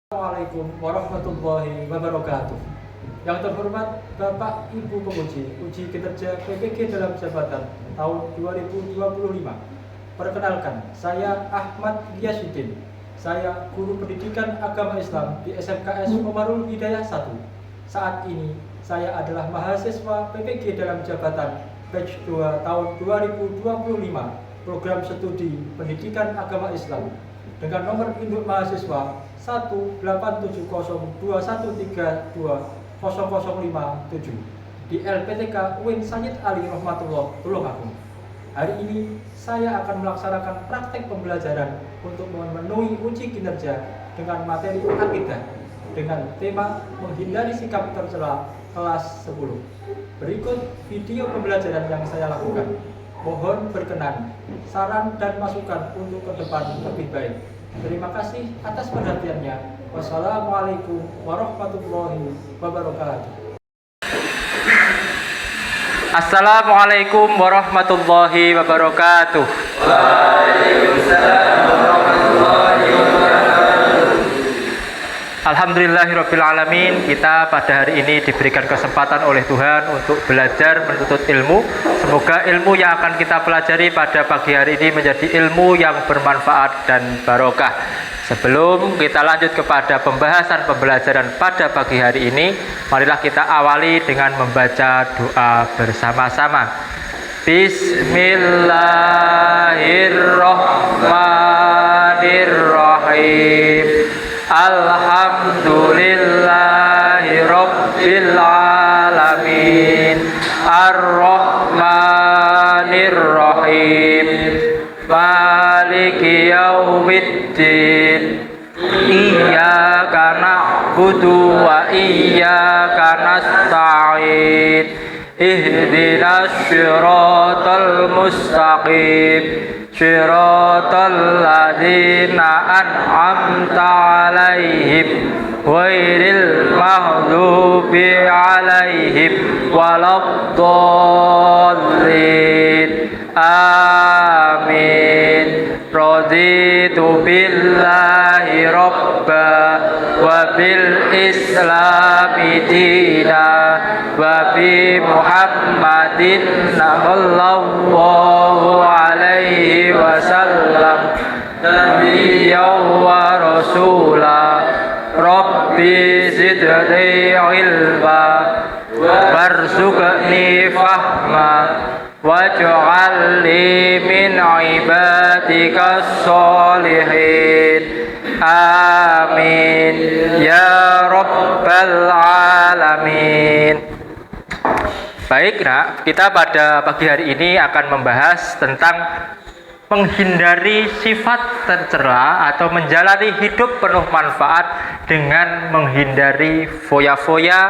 Assalamualaikum warahmatullahi wabarakatuh. Yang terhormat Bapak Ibu Penguji Uji Kinerja PPG dalam Jabatan tahun 2025. Perkenalkan, saya Ahmad Giyasuddin. Saya Guru Pendidikan Agama Islam di SMKS Omarul Hidayah 1. Saat ini saya adalah mahasiswa PPG dalam Jabatan Batch 2 tahun 2025, Program Studi Pendidikan Agama Islam dengan nomor induk mahasiswa 18702132005 di LPTK UIN Sayyid Ali Rahmatullah Tulungagung. Hari ini saya akan melaksanakan praktek pembelajaran untuk memenuhi uji kinerja dengan materi akidah dengan tema menghindari sikap tercela kelas 10. Berikut video pembelajaran yang saya lakukan. Mohon berkenan, saran dan masukan untuk ke depan lebih baik. Terima kasih atas perhatiannya. Wassalamualaikum warahmatullahi wabarakatuh. Assalamualaikum warahmatullahi wabarakatuh. Waalaikumsalam warahmatullahi wabarakatuh. Alhamdulillahirrabbilalamin. Kita pada hari ini diberikan kesempatan oleh Tuhan untuk belajar menuntut ilmu. Semoga ilmu yang akan kita pelajari pada pagi hari ini menjadi ilmu yang bermanfaat dan barokah. Sebelum kita lanjut kepada pembahasan pembelajaran pada pagi hari ini, marilah kita awali dengan membaca doa bersama-sama. Bismillahirrahmanirrahim. Alhamdulillahi Rabbil Alamin. Ar-Rahmanir-Rahim. Maliki yaumiddin. Iyyaka na'budu wa iyyaka nasta'in. Ihdinas siratal mustaqim. Siratal ladzina an'amta 'alaihim ghairil maghdubi 'alaihim waladdallin. Amin. Raditu billahi rabba wa bil islami dina wa bi Muhammadin sallallahu alaihi wasallam nabiyyan wa rasula. Rabbi zidni ilma warzuqni fahma waj'al li min ibadikas sholihin. Amin ya rabbal alamin. Baik, Nak, kita pada pagi hari ini akan membahas tentang menghindari sifat tercela atau menjalani hidup penuh manfaat dengan menghindari foya-foya,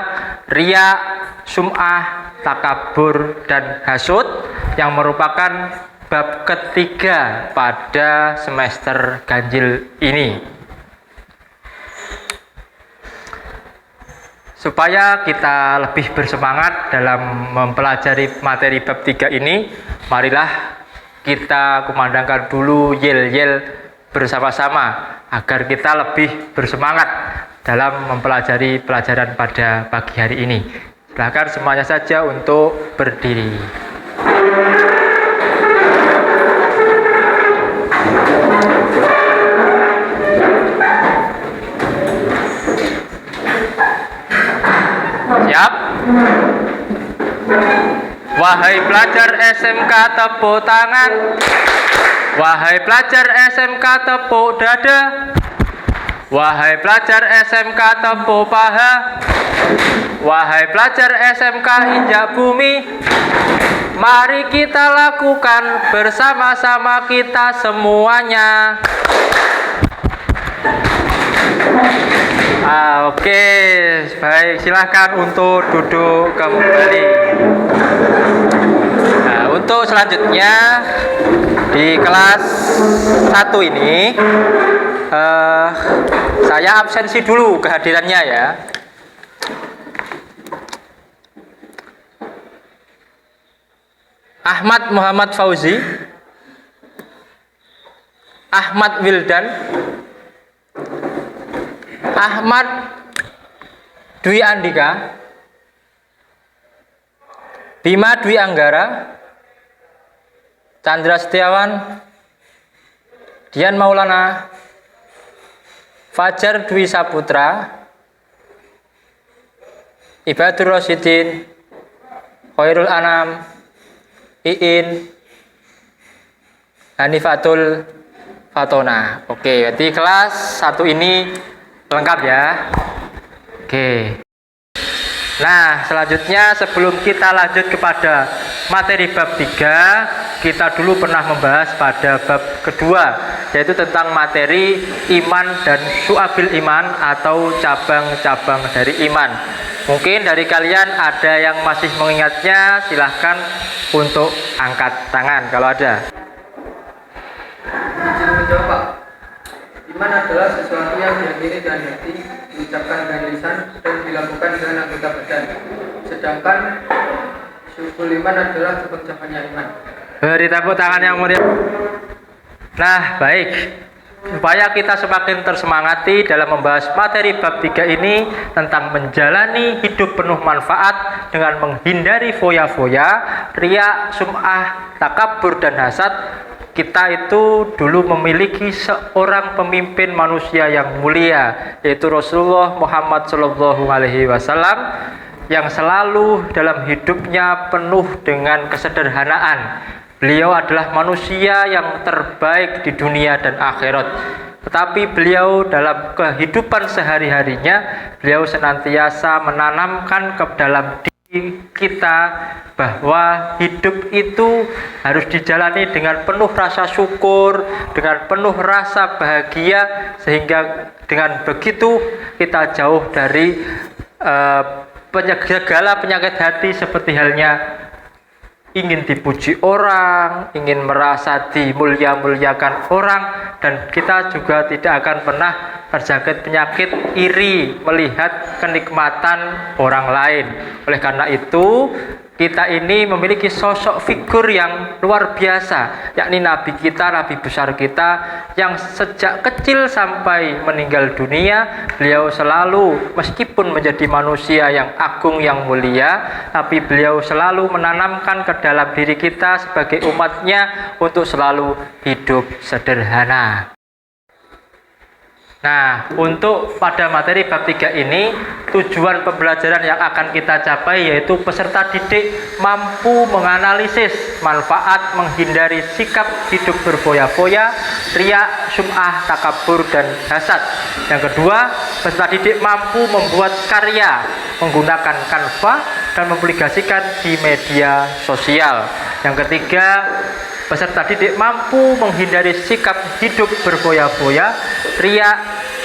riya, sum'ah, takabur, dan hasud yang merupakan bab ketiga pada semester ganjil ini. Supaya kita lebih bersemangat dalam mempelajari materi bab 3 ini, marilah kita kumandangkan dulu yel-yel bersama-sama agar kita lebih bersemangat dalam mempelajari pelajaran pada pagi hari ini. Silakan semuanya saja untuk berdiri. Siap? Wahai pelajar SMK tepuk tangan. Wahai pelajar SMK tepuk dada. Wahai pelajar SMK tepuk paha. Wahai pelajar SMK injak bumi. Mari kita lakukan bersama-sama kita semuanya. Oke, baik, silahkan untuk duduk kembali. Nah, untuk selanjutnya di kelas 1 ini saya absensi dulu kehadirannya ya. Ahmad Muhammad Fauzi, Ahmad Wildan, Ahmad Dwi Andika, Bima Dwi Anggara, Chandra Setiawan, Dian Maulana, Fajar Dwi Saputra, Ibadur Rosidin, Khairul Anam, Iin, Hanifatul Fatona. Oke, berarti kelas 1 ini lengkap ya. Oke. Nah, selanjutnya sebelum kita lanjut kepada materi bab 3, kita dulu pernah membahas pada bab kedua, yaitu tentang materi iman dan syu'abil iman atau cabang-cabang dari iman. Mungkin dari kalian ada yang masih mengingatnya, silahkan untuk angkat tangan kalau ada. Izin menjawab, Pak. Iman adalah sesuatu yang diyakini dengan hati, diucapkan dengan lisan, dan dilakukan dengan anggota badan. Sedangkan syukur iman adalah cabang-cabangnya iman. Beri tepuk tangan yang mulia. Nah, baik. Supaya kita semakin tersemangati dalam membahas materi bab 3 ini tentang menjalani hidup penuh manfaat dengan menghindari foya-foya, riya, sum'ah, takabur, dan hasad. Kita itu dulu memiliki seorang pemimpin manusia yang mulia, yaitu Rasulullah Muhammad SAW, yang selalu dalam hidupnya penuh dengan kesederhanaan. Beliau adalah manusia yang terbaik di dunia dan akhirat. Tetapi beliau dalam kehidupan sehari-harinya, beliau senantiasa menanamkan ke dalam diri kita bahwa hidup itu harus dijalani dengan penuh rasa syukur, dengan penuh rasa bahagia, sehingga dengan begitu kita jauh dari segala penyakit hati seperti halnya ingin dipuji orang, ingin merasa dimulia-muliakan orang, dan kita juga tidak akan pernah terjangkit penyakit iri melihat kenikmatan orang lain. Oleh karena itu, kita ini memiliki sosok figur yang luar biasa, yakni Nabi kita, Nabi besar kita, yang sejak kecil sampai meninggal dunia, beliau selalu, meskipun menjadi manusia yang agung, yang mulia, tapi beliau selalu menanamkan ke dalam diri kita sebagai umatnya untuk selalu hidup sederhana. Nah, untuk pada materi bab 3 ini, tujuan pembelajaran yang akan kita capai yaitu peserta didik mampu menganalisis manfaat menghindari sikap hidup berfoya-foya, riya, sum'ah, takabur, dan hasad. Yang kedua, peserta didik mampu membuat karya menggunakan Canva dan mempublikasikan di media sosial. Yang ketiga, peserta didik mampu menghindari sikap hidup berfoya-foya, riya,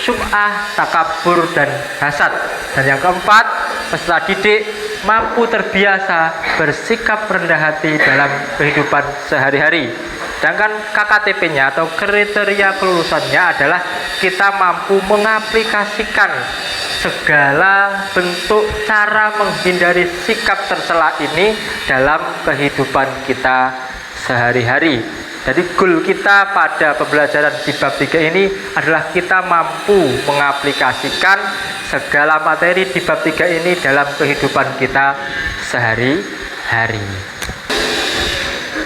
sum'ah, takabur, dan hasad. Dan yang keempat, peserta didik mampu terbiasa bersikap rendah hati dalam kehidupan sehari-hari. Sedangkan KKTP-nya atau kriteria kelulusannya adalah kita mampu mengaplikasikan segala bentuk cara menghindari sikap tercela ini dalam kehidupan kita sehari-hari. Jadi goal kita pada pembelajaran di bab 3 ini adalah kita mampu mengaplikasikan segala materi di bab 3 ini dalam kehidupan kita sehari-hari.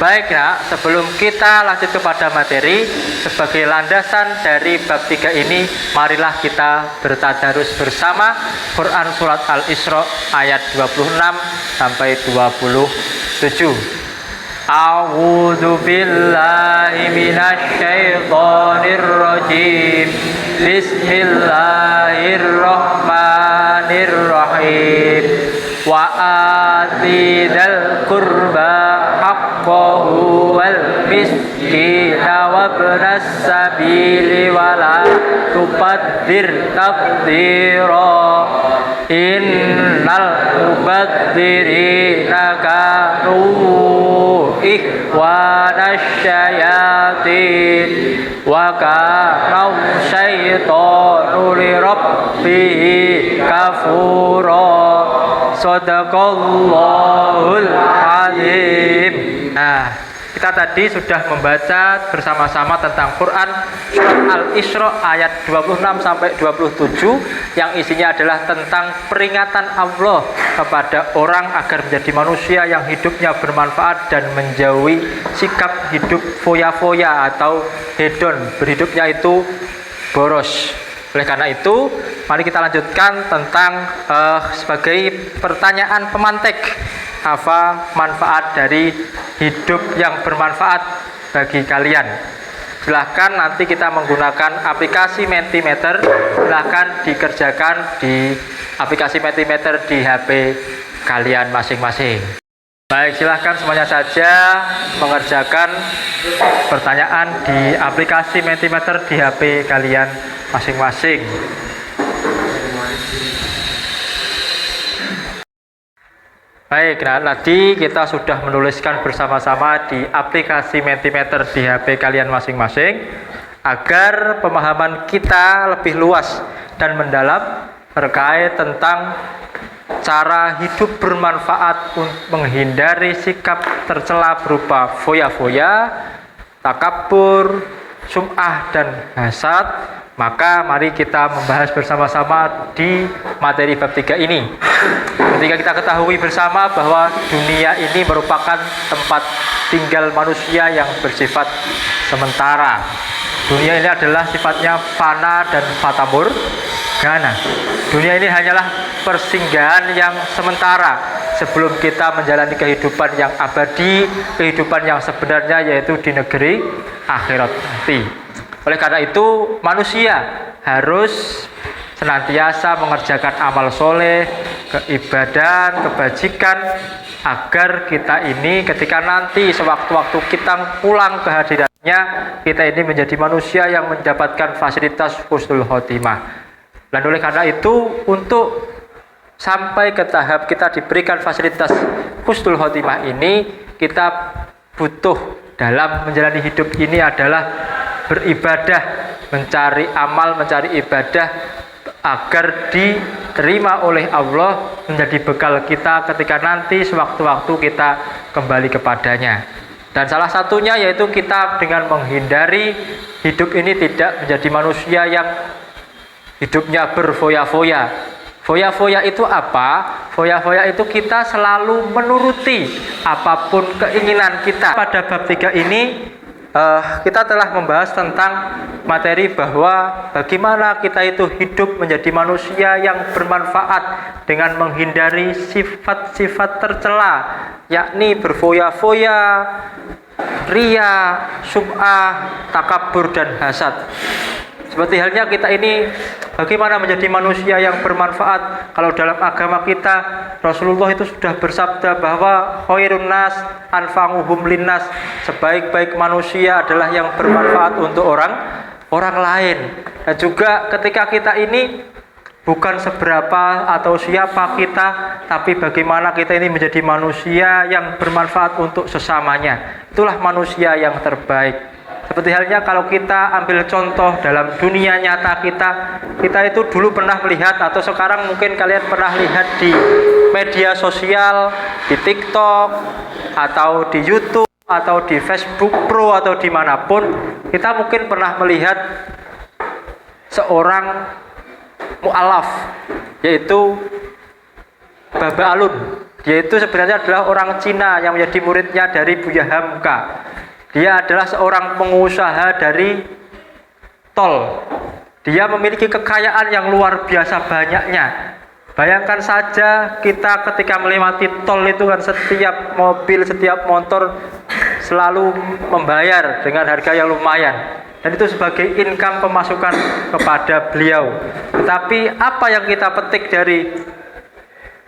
Baik ya, sebelum kita lanjut kepada materi, sebagai landasan dari bab 3 ini, marilah kita bertadarus bersama Quran Surat Al-Isra ayat 26 sampai 27. A'udzu billahi minasy syaithanir rajim. Bismillahirrahmanirrahim. Wa atidal qurba haqqahu wal miskina wa ibnas sabili wa la tubadzir tabdzira. Innal mubadzirina kanu ikhwanasy syayatin wa kana syaitanu li rabbih kafura. Shadaqallahul azim. Nah, Kita tadi sudah membaca bersama-sama tentang Quran surat Al-Isra ayat 26 sampai 27 yang isinya adalah tentang peringatan Allah kepada orang agar menjadi manusia yang hidupnya bermanfaat dan menjauhi sikap hidup foya-foya atau hedon, berhidupnya itu boros. Oleh karena itu, mari kita lanjutkan tentang sebagai pertanyaan pemantik, apa manfaat dari hidup yang bermanfaat bagi kalian. Silahkan nanti kita menggunakan aplikasi Mentimeter, silahkan dikerjakan di aplikasi Mentimeter di HP kalian masing-masing. Baik, silahkan semuanya saja mengerjakan pertanyaan di aplikasi Mentimeter di HP kalian masing-masing. Baik, nah tadi kita sudah menuliskan bersama-sama di aplikasi Mentimeter di HP kalian masing-masing agar pemahaman kita lebih luas dan mendalam terkait tentang cara hidup bermanfaat untuk menghindari sikap tercela berupa foya-foya, takabur, sum'ah, dan hasad. Maka mari kita membahas bersama-sama di materi bab 3 ini. Ketika kita ketahui bersama bahwa dunia ini merupakan tempat tinggal manusia yang bersifat sementara. Dunia ini adalah sifatnya fana dan fatamur gana. Dunia ini hanyalah persinggahan yang sementara sebelum kita menjalani kehidupan yang abadi, kehidupan yang sebenarnya yaitu di negeri akhirat nanti. Oleh karena itu, manusia harus senantiasa mengerjakan amal soleh, keibadahan, kebajikan, agar kita ini ketika nanti sewaktu-waktu kita pulang ke hadiratnya, kita ini menjadi manusia yang mendapatkan fasilitas husnul khotimah. Dan oleh karena itu, untuk sampai ke tahap kita diberikan fasilitas husnul khotimah ini, kita butuh dalam menjalani hidup ini adalah beribadah, mencari amal, mencari ibadah agar diterima oleh Allah menjadi bekal kita ketika nanti sewaktu-waktu kita kembali kepadanya. Dan salah satunya yaitu kita dengan menghindari hidup ini tidak menjadi manusia yang hidupnya berfoya-foya. Foya-foya itu apa? Foya-foya itu kita selalu menuruti apapun keinginan kita. Pada bab 3 ini kita telah membahas tentang materi bahwa bagaimana kita itu hidup menjadi manusia yang bermanfaat dengan menghindari sifat-sifat tercela, yakni berfoya-foya, ria, sum'ah, takabur, dan hasad. Seperti halnya kita ini bagaimana menjadi manusia yang bermanfaat. Kalau dalam agama kita, Rasulullah itu sudah bersabda bahwa khairun nas anfa'uhum linnas, sebaik-baik manusia adalah yang bermanfaat untuk orang lain. Dan juga ketika kita ini bukan seberapa atau siapa kita, tapi bagaimana kita ini menjadi manusia yang bermanfaat untuk sesamanya. Itulah manusia yang terbaik. Seperti halnya kalau kita ambil contoh dalam dunia nyata kita itu dulu pernah melihat atau sekarang mungkin kalian pernah lihat di media sosial, di TikTok atau di YouTube atau di Facebook Pro atau dimanapun, kita mungkin pernah melihat seorang mu'alaf, yaitu Baba Alun. Dia itu sebenarnya adalah orang Cina yang menjadi muridnya dari Buya Hamka. Dia adalah seorang pengusaha dari tol. Dia memiliki kekayaan yang luar biasa banyaknya. Bayangkan saja kita ketika melewati tol itu kan setiap mobil, setiap motor selalu membayar dengan harga yang lumayan. Dan itu sebagai income pemasukan kepada beliau. Tetapi apa yang kita petik dari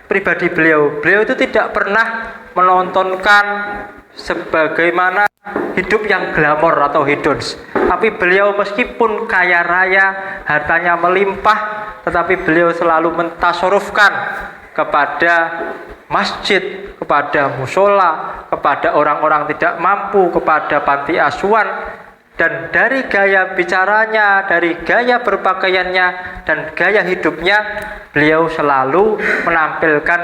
pribadi beliau? Beliau itu tidak pernah menontonkan sebagaimana hidup yang glamor atau hedons. Tapi beliau meskipun kaya raya, hartanya melimpah, tetapi beliau selalu mentasarufkan kepada masjid, kepada musola, kepada orang-orang tidak mampu, kepada panti asuhan. Dan dari gaya bicaranya, dari gaya berpakaiannya, dan gaya hidupnya, beliau selalu menampilkan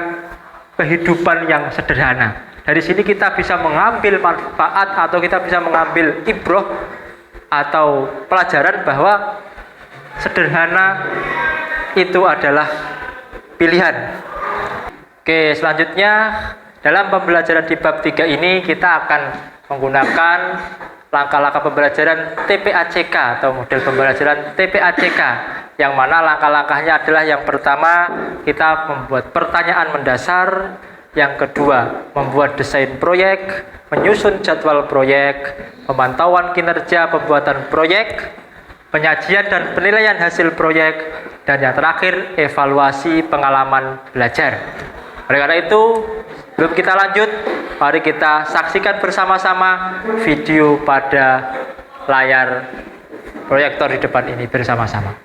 kehidupan yang sederhana. Dari sini kita bisa mengambil manfaat atau kita bisa mengambil ibroh atau pelajaran bahwa sederhana itu adalah pilihan. Oke, selanjutnya dalam pembelajaran di bab 3 ini kita akan menggunakan langkah-langkah pembelajaran TPACK atau model pembelajaran TPACK, yang mana langkah-langkahnya adalah yang pertama kita membuat pertanyaan mendasar, yang kedua membuat desain proyek, menyusun jadwal proyek, pemantauan kinerja pembuatan proyek, penyajian dan penilaian hasil proyek, dan yang terakhir evaluasi pengalaman belajar. Oleh karena itu, sebelum kita lanjut, mari kita saksikan bersama-sama video pada layar proyektor di depan ini bersama-sama.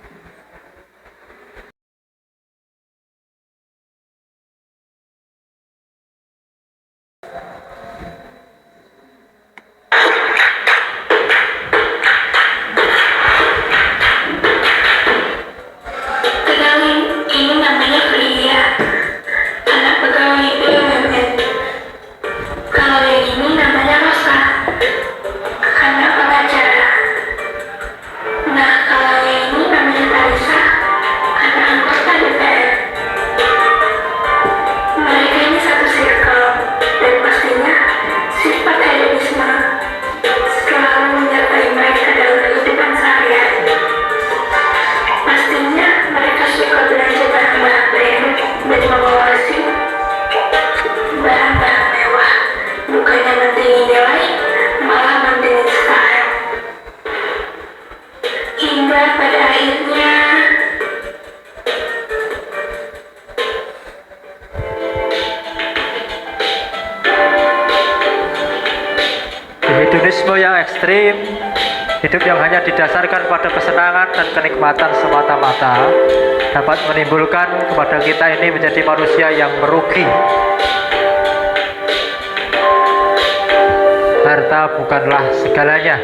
Hedonisme yang ekstrim, hidup yang hanya didasarkan pada kesenangan dan kenikmatan semata-mata, dapat menimbulkan kepada kita ini menjadi manusia yang merugi. Harta bukanlah segalanya.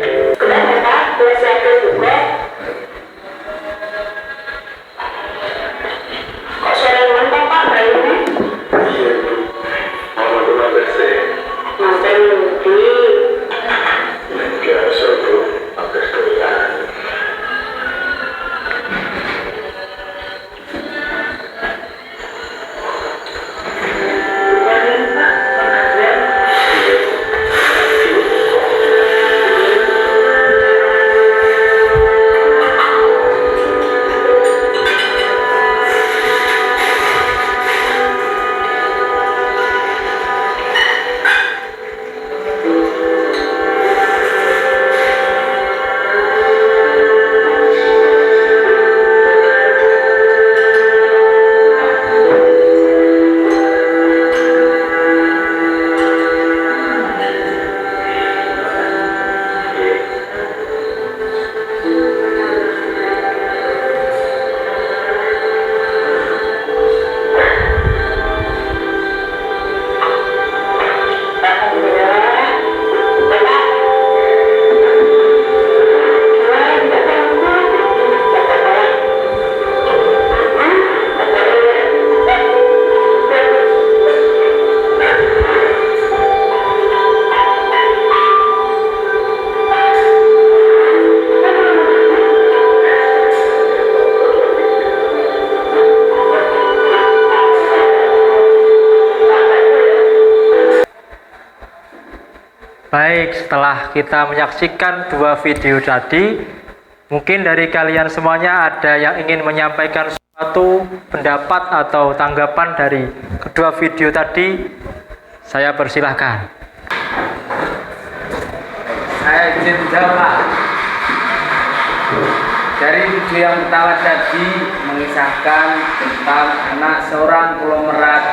Baik, setelah kita menyaksikan dua video tadi, mungkin dari kalian semuanya ada yang ingin menyampaikan suatu pendapat atau tanggapan dari kedua video tadi. Saya persilahkan. Saya izin jawab, Pak. Dari video yang pertama tadi mengisahkan tentang anak seorang konglomerat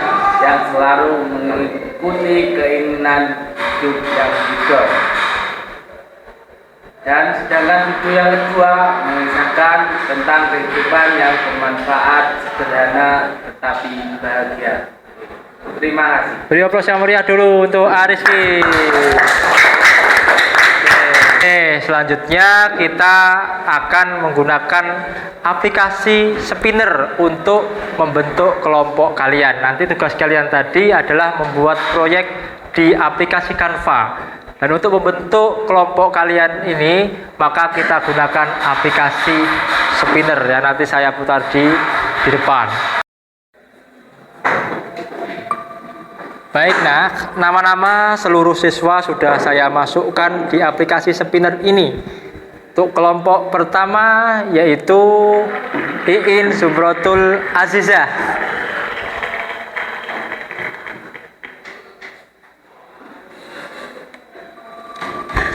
yang selalu mengikuti keinginan hidup yang hidup. Dan sedangkan video yang kedua mengisahkan tentang kehidupan yang bermanfaat, sederhana tetapi bahagia. Terima kasih. Beri aplaus yang meriah dulu untuk Ariski. Oke, selanjutnya kita akan menggunakan aplikasi Spinner untuk membentuk kelompok kalian. Nanti tugas kalian tadi adalah membuat proyek di aplikasi Canva. Dan untuk membentuk kelompok kalian ini, maka kita gunakan aplikasi spinner ya, nanti saya putar di depan. Baik, nah nama-nama seluruh siswa sudah saya masukkan di aplikasi spinner ini. Untuk kelompok pertama yaitu Iin Zumrotul Azizah.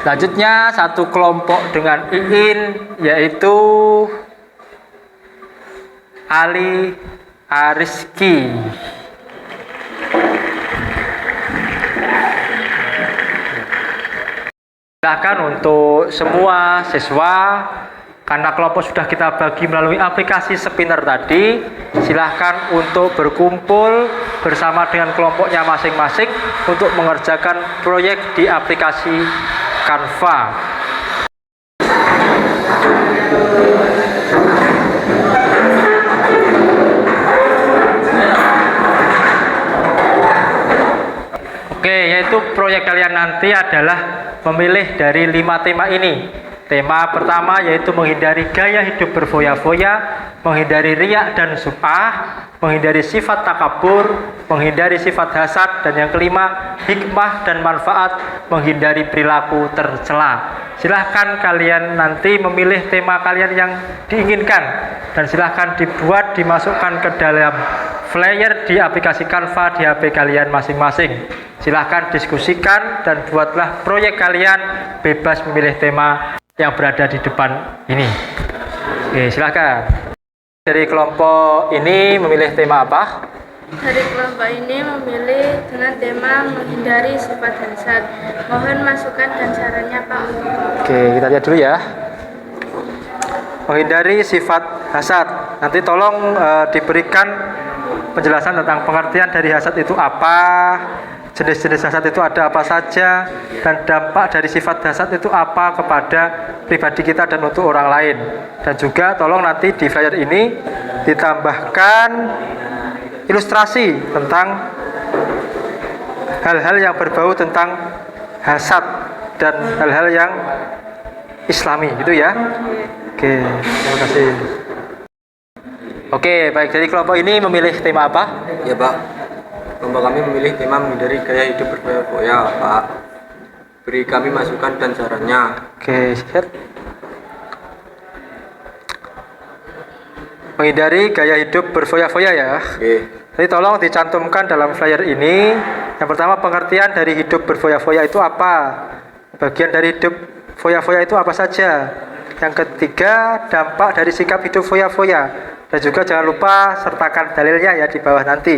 Selanjutnya satu kelompok dengan Iin yaitu Ali Ariski. Silakan untuk semua siswa, karena kelompok sudah kita bagi melalui aplikasi spinner tadi, silahkan untuk berkumpul bersama dengan kelompoknya masing-masing untuk mengerjakan proyek di aplikasi Canva. Oke, yaitu proyek kalian nanti adalah memilih dari 5 tema ini. Tema pertama yaitu menghindari gaya hidup berfoya-foya, menghindari riak dan sum'ah, menghindari sifat takabur, menghindari sifat hasad, dan yang kelima, hikmah dan manfaat menghindari perilaku tercela. Silahkan kalian nanti memilih tema kalian yang diinginkan dan silahkan dibuat, dimasukkan ke dalam flyer di aplikasi Canva di HP kalian masing-masing. Silahkan diskusikan dan buatlah proyek kalian bebas memilih tema yang berada di depan ini. Oke, silahkan. Dari kelompok ini memilih tema apa? Dari kelompok ini memilih dengan tema menghindari sifat hasad. Mohon masukan dan sarannya, Pak. Oke, kita lihat dulu ya. Menghindari sifat hasad. Nanti tolong diberikan penjelasan tentang pengertian dari hasad itu apa, jenis-jenis hasad itu ada apa saja, dan dampak dari sifat hasad itu apa kepada pribadi kita dan untuk orang lain. Dan juga tolong nanti di flyer ini ditambahkan ilustrasi tentang hal-hal yang berbau tentang hasad dan hal-hal yang islami, gitu ya. Oke, terima kasih. Oke, baik, dari kelompok ini memilih tema apa? Ya, Pak. Kelompok kami memilih tema menghindari gaya hidup berfoya-foya, Pak. Beri kami masukan dan sarannya. Oke, siap. Menghindari gaya hidup berfoya-foya ya. Oke. Jadi tolong dicantumkan dalam flyer ini. Yang pertama, pengertian dari hidup berfoya-foya itu apa? Bagian dari hidup foya-foya itu apa saja? Yang ketiga, dampak dari sikap hidup foya-foya. Dan juga jangan lupa sertakan dalilnya ya di bawah nanti.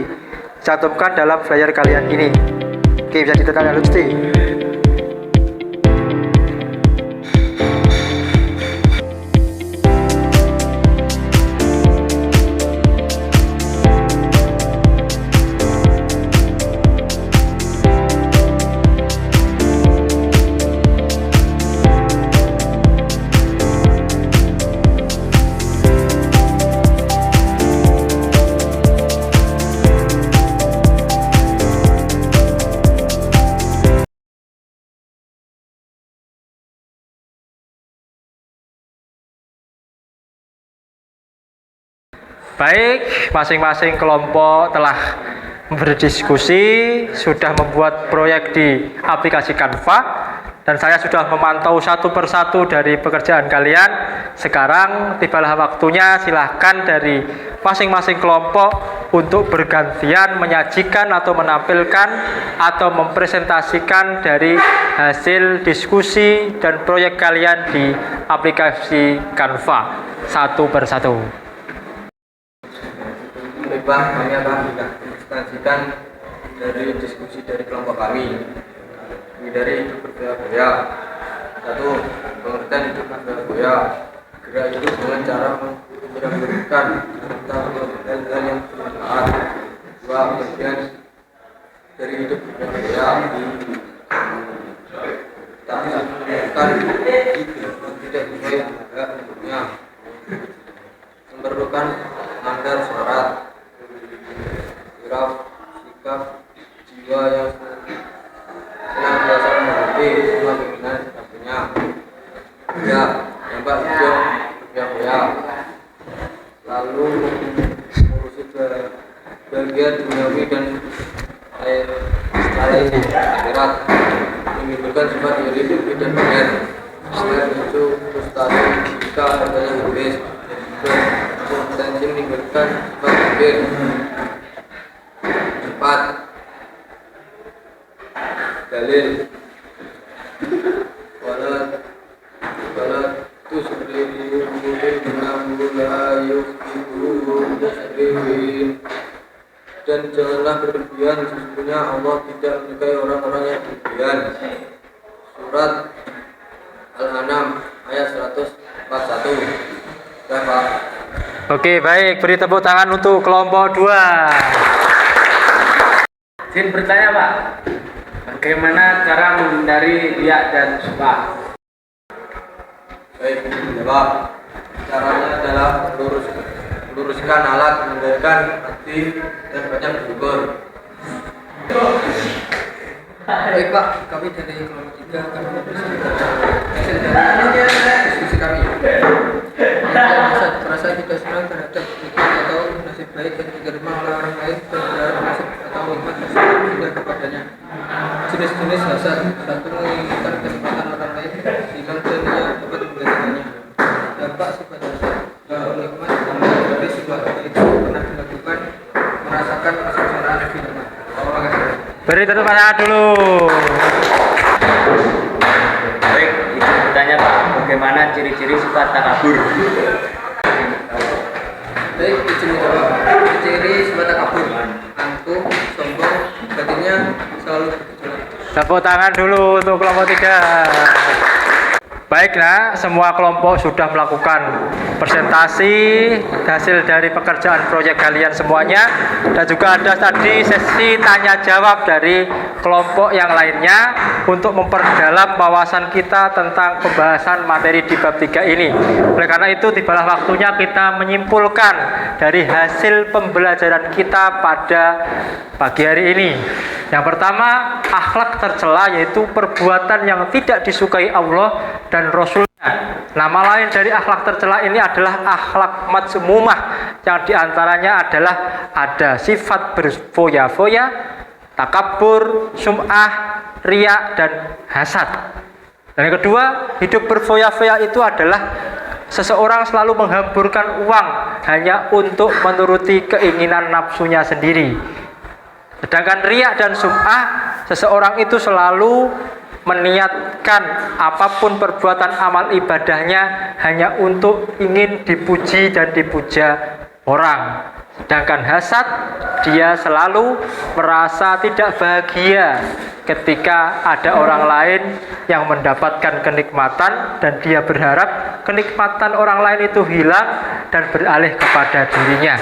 Cantumkan dalam flyer kalian ini. Oke, bisa ditekan Lutfi. Baik, masing-masing kelompok telah berdiskusi, sudah membuat proyek di aplikasi Canva, dan saya sudah memantau satu persatu dari pekerjaan kalian. Sekarang tibalah waktunya, silahkan dari masing-masing kelompok untuk bergantian menyajikan atau menampilkan atau mempresentasikan dari hasil diskusi dan proyek kalian di aplikasi Canva satu persatu. Pak, kami akan mempresentasikan dari diskusi dari kelompok kami. Menghindari hidup berfoya-foya. 1. Pengertian hidup berfoya. Gerak hidup dengan cara menyeramkan serta melakukan hal yang bermanfaat. 2. Pengertian dari hidup berfoya. Tak melakukan tidak sesuai bentuknya. Memerlukan standar syarat. Sikap jiwa yang materi lebih dan benar. Selain itu, frustasi jika harganya habis, potensi menimbulkan sifat pikir. 4. Dalil walat tusrifu innahu la yuhibbul musrifin. Dan janganlah berlebihan, sesungguhnya Allah tidak menyukai orang-orang yang berlebihan. Surat Al-An'am ayat 141. Ya, Pak. Oke, baik, beri tepuk tangan untuk kelompok 2. Izin bertanya Pak, bagaimana cara menghindari riya dan sum'ah? Baik, jawab. Caranya adalah meluruskan alat, menghindarkan hati, dan banyak bersyukur. Baik Pak, kami dari kelompok 3 akan mempresentasikan hasil dari diskusi kami. Merasa tidak senang terhadap nikmat atau nasib baik yang diterima oleh orang lain dan berharap nasib atau nikmat tersebut pindah kepadanya. Jenis-jenis hasad: 1. Menginginkan kenikmatan orang lain sehingga dia dapat menggantikannya. Dampak sifat hasad: bahwa nikmat dari sebuah itu pernah dilakukan merasakan kesengsaraan di nikmat. Terima kasih. Beri tepuk tangan dulu. Baik, izin bertanya Pak, bagaimana ciri-ciri sifat takabur? Baik, izin menjawab. Ciri sifat takabur: angkuh, sombong, batinnya selalu bergejolak. Tepuk tangan dulu untuk kelompok 3. Baiklah, semua kelompok sudah melakukan presentasi hasil dari pekerjaan proyek kalian semuanya, dan juga ada tadi sesi tanya jawab dari kelompok yang lainnya untuk memperdalam wawasan kita tentang pembahasan materi di bab 3 ini. Oleh karena itu, tibalah waktunya kita menyimpulkan dari hasil pembelajaran kita pada pagi hari ini. Yang pertama, akhlak tercela, yaitu perbuatan yang tidak disukai Allah dan Rasulnya. Nama lain dari akhlak tercela ini adalah akhlak mazmumah, yang diantaranya adalah ada sifat berfoya-foya, takabur, sum'ah, riya, dan hasad. Dan yang kedua, hidup berfoya-foya itu adalah seseorang selalu menghamburkan uang hanya untuk menuruti keinginan nafsunya sendiri. Sedangkan riya dan sum'ah, seseorang itu selalu meniatkan apapun perbuatan amal ibadahnya hanya untuk ingin dipuji dan dipuja orang. Sedangkan hasad, dia selalu merasa tidak bahagia ketika ada orang lain yang mendapatkan kenikmatan dan dia berharap kenikmatan orang lain itu hilang dan beralih kepada dirinya.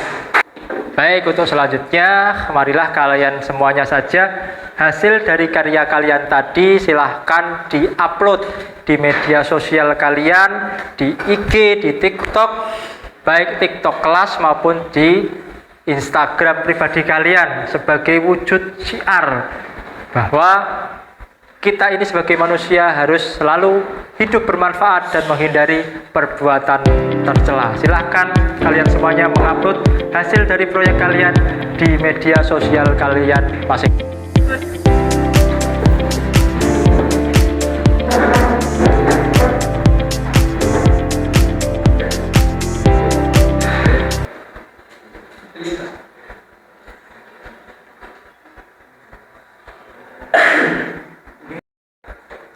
Baik, untuk selanjutnya, marilah kalian semuanya saja hasil dari karya kalian tadi silahkan di-upload di media sosial kalian, di IG, di TikTok, baik TikTok kelas maupun di Instagram pribadi kalian, sebagai wujud syiar bahwa kita ini sebagai manusia harus selalu hidup bermanfaat dan menghindari perbuatan tercela. Silahkan kalian semuanya mengupload hasil dari proyek kalian di media sosial kalian masing.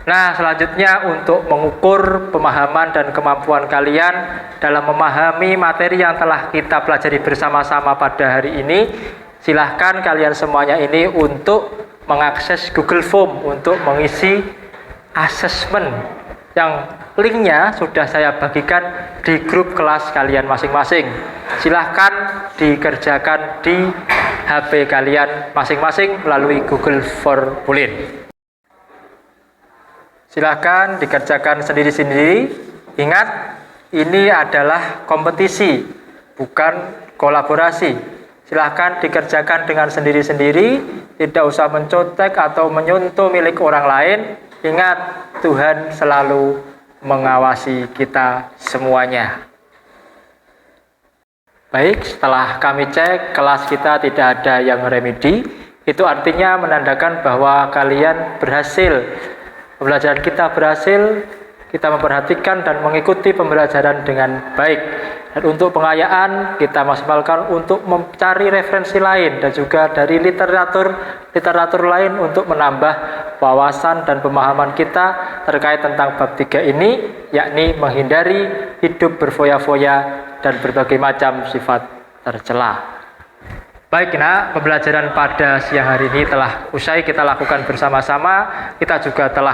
Nah, selanjutnya untuk mengukur pemahaman dan kemampuan kalian dalam memahami materi yang telah kita pelajari bersama-sama pada hari ini, silahkan kalian semuanya ini untuk mengakses Google Form untuk mengisi asesmen yang linknya sudah saya bagikan di grup kelas kalian masing-masing. Silahkan dikerjakan di HP kalian masing-masing melalui Google Formulir. Silahkan dikerjakan sendiri-sendiri. Ingat, ini adalah kompetisi, bukan kolaborasi. Silahkan dikerjakan dengan sendiri-sendiri, tidak usah mencontek atau menyuntuh milik orang lain. Ingat, Tuhan selalu mengawasi kita semuanya. Baik, setelah kami cek kelas kita tidak ada yang remedi, itu artinya menandakan bahwa kalian berhasil pembelajaran kita berhasil, kita memperhatikan dan mengikuti pembelajaran dengan baik. Dan untuk pengayaan kita maksimalkan untuk mencari referensi lain dan juga dari literatur lain untuk menambah wawasan dan pemahaman kita terkait tentang bab 3 ini, yakni menghindari hidup berfoya-foya dan berbagai macam sifat tercela. Baik nak, pembelajaran pada siang hari ini telah usai kita lakukan bersama-sama. Kita juga telah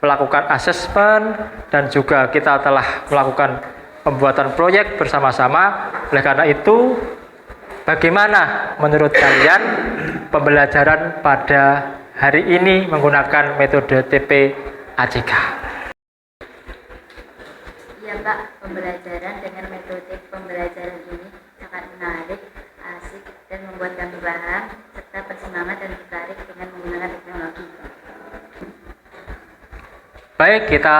melakukan asesmen dan juga kita telah melakukan pembuatan proyek bersama-sama. Oleh karena itu, bagaimana menurut kalian pembelajaran pada hari ini menggunakan metode TP-ACK? Iya Pak, pembelajaran dengan metode pembelajaran ini sangat menarik, asik, dan membuat kami paham serta bersemangat dan tertarik dengan menggunakan teknologi. Baik, kita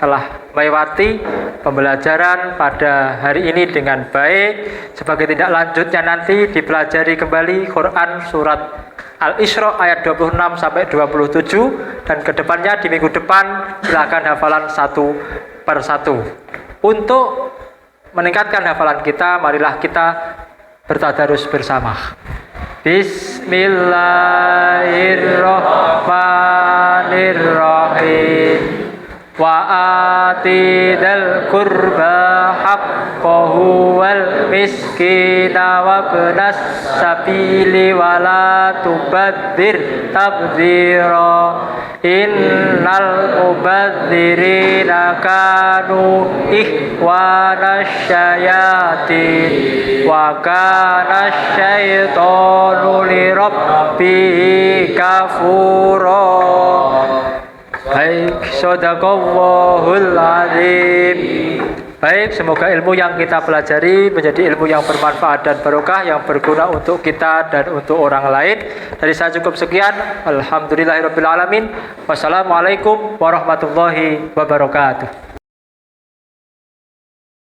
telah melewati pembelajaran pada hari ini dengan baik. Sebagai tindak lanjutnya nanti dipelajari kembali Quran surat Al-Isra ayat 26 sampai 27 dan kedepannya di minggu depan silakan hafalan satu per satu. Untuk meningkatkan hafalan kita, marilah kita bertadarus bersama. Bismillahirrahmanirrahim. Wa atidal qurba haqqahu wal miskina wa ibnas sabili wa la tubadzir tabdzira. Innal mubadzirina kanu ikhwanas syayatin wa kana syaitanu lirabbihi kafura. Baik, shadaqallahul azim. Baik, semoga ilmu yang kita pelajari menjadi ilmu yang bermanfaat dan barokah, yang berguna untuk kita dan untuk orang lain. Dari saya cukup sekian. Alhamdulillahirabbil alamin. Wassalamualaikum warahmatullahi wabarakatuh.